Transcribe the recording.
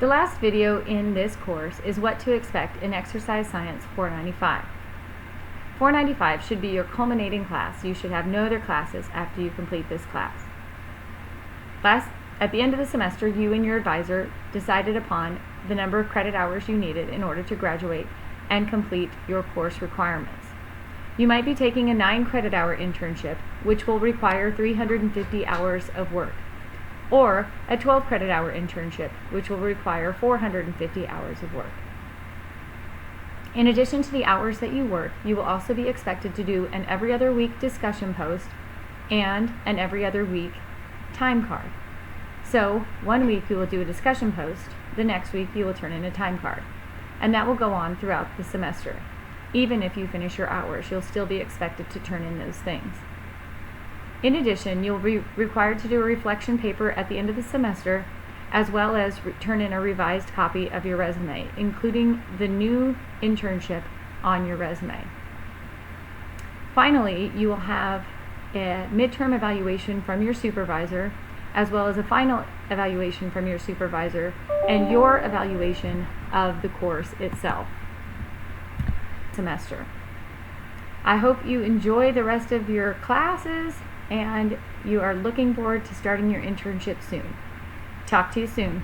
The last video in this course is what to expect in Exercise Science 495. 495 should be your culminating class. You should have no other classes after you complete this class. At the end of the semester, you and your advisor decided upon the number of credit hours you needed in order to graduate and complete your course requirements. You might be taking a 9 credit hour internship, which will require 350 hours of work, or a 12 credit hour internship, which will require 450 hours of work. In addition to the hours that you work, you will also be expected to do an every other week discussion post and an every other week time card. So, one week you will do a discussion post, the next week you will turn in a time card. And that will go on throughout the semester. Even if you finish your hours, you'll still be expected to turn in those things. In addition, you'll be required to do a reflection paper at the end of the semester, as well as turn in a revised copy of your resume, including the new internship on your resume. Finally, you will have a midterm evaluation from your supervisor, as well as a final evaluation from your supervisor, and your evaluation of the course itself. Semester. I hope you enjoy the rest of your classes and you are looking forward to starting your internship soon. Talk to you soon.